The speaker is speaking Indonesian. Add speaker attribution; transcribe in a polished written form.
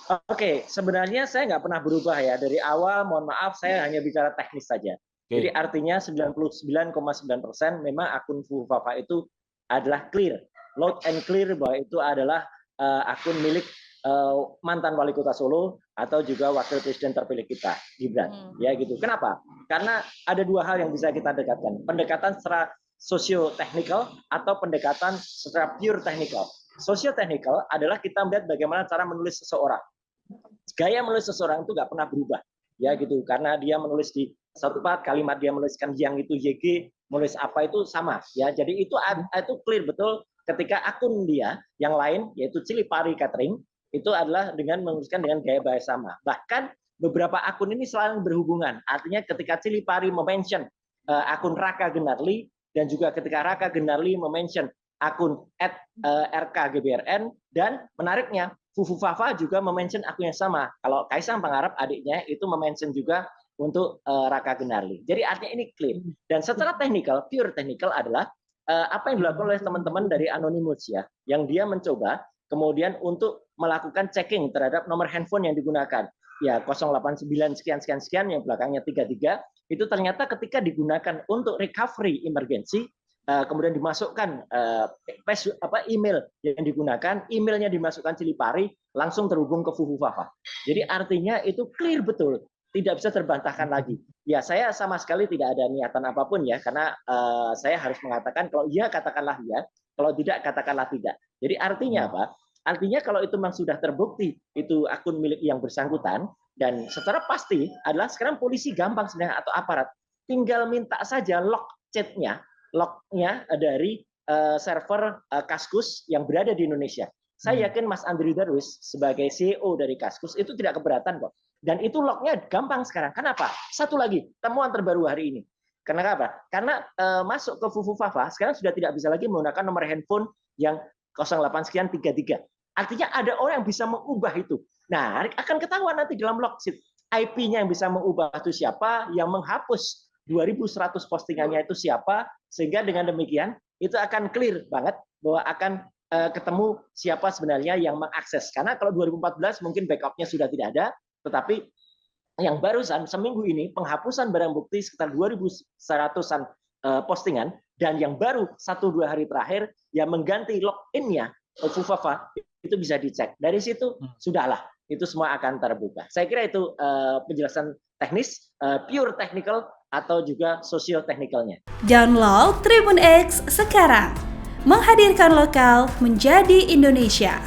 Speaker 1: Oke, sebenarnya saya nggak pernah berubah ya. Dari awal, mohon maaf, saya hanya bicara teknis saja. Jadi
Speaker 2: Oke.
Speaker 1: artinya 99,9% memang akun Fufafa itu adalah clear, loud and clear bahwa itu adalah akun milik mantan wali kota Solo atau juga wakil presiden terpilih kita, Gibran. Ya gitu. Kenapa? Karena ada dua hal yang bisa kita dekatkan. Pendekatan secara sosio-technical atau pendekatan secara pure technical. Sosio-technical adalah kita melihat bagaimana cara menulis seseorang. Gaya menulis seseorang itu nggak pernah berubah, ya gitu, karena dia menulis di satu part kalimat dia menuliskan yang itu YG, menulis apa itu sama, ya. Jadi itu clear betul ketika akun dia yang lain yaitu Cilipari Catering itu adalah dengan menuliskan dengan gaya bahasa sama. Bahkan beberapa akun ini selalu berhubungan. Artinya ketika Cilipari mention akun Raka Gunarli dan juga ketika Raka Gunarli mention akun @rkgbrn dan menariknya Fufu Fafa juga mention akun yang sama. Kalau Kaisang Pangarep adiknya itu mention juga untuk Raka Gunarli. Jadi artinya ini clear. Dan secara technical, pure technical adalah apa yang dilakukan oleh teman-teman dari Anonymous ya, yang dia mencoba kemudian untuk melakukan checking terhadap nomor handphone yang digunakan. Ya 089 sekian sekian sekian yang belakangnya 33 itu ternyata ketika digunakan untuk recovery emergency kemudian dimasukkan email yang digunakan, emailnya dimasukkan Cilipari, langsung terhubung ke Fufu Fafa. Jadi artinya itu clear betul, tidak bisa terbantahkan lagi. Ya saya sama sekali tidak ada niatan apapun ya, karena saya harus mengatakan kalau iya katakanlah ya, kalau tidak katakanlah tidak. Jadi artinya apa? Artinya kalau itu memang sudah terbukti itu akun milik yang bersangkutan dan secara pasti adalah sekarang polisi gampang sebenarnya atau aparat tinggal minta saja log chatnya lognya dari server Kaskus yang berada di Indonesia. Saya yakin Mas Andri Darwis sebagai CEO dari Kaskus itu tidak keberatan kok. Dan itu lognya gampang sekarang. Kenapa? Satu lagi, temuan terbaru hari ini. Karena apa? Karena masuk ke Fufu Fafa sekarang sudah tidak bisa lagi menggunakan nomor handphone yang 08 sekian 33. Artinya ada orang yang bisa mengubah itu. Nah, akan ketahuan nanti dalam log sheet. IP-nya yang bisa mengubah itu siapa, yang menghapus 2.100 postingannya itu siapa, sehingga dengan demikian itu akan clear banget bahwa akan ketemu siapa sebenarnya yang mengakses. Karena kalau 2014 mungkin backupnya sudah tidak ada, tetapi yang barusan seminggu ini penghapusan barang bukti sekitar 2.100-an postingan dan yang baru 1-2 hari terakhir yang mengganti login-nya Fufafa itu bisa dicek. Dari situ sudahlah itu semua akan terbuka. Saya kira itu penjelasan teknis, pure technical atau juga sosio-technicalnya.
Speaker 3: Download Tribun X sekarang, menghadirkan lokal menjadi Indonesia.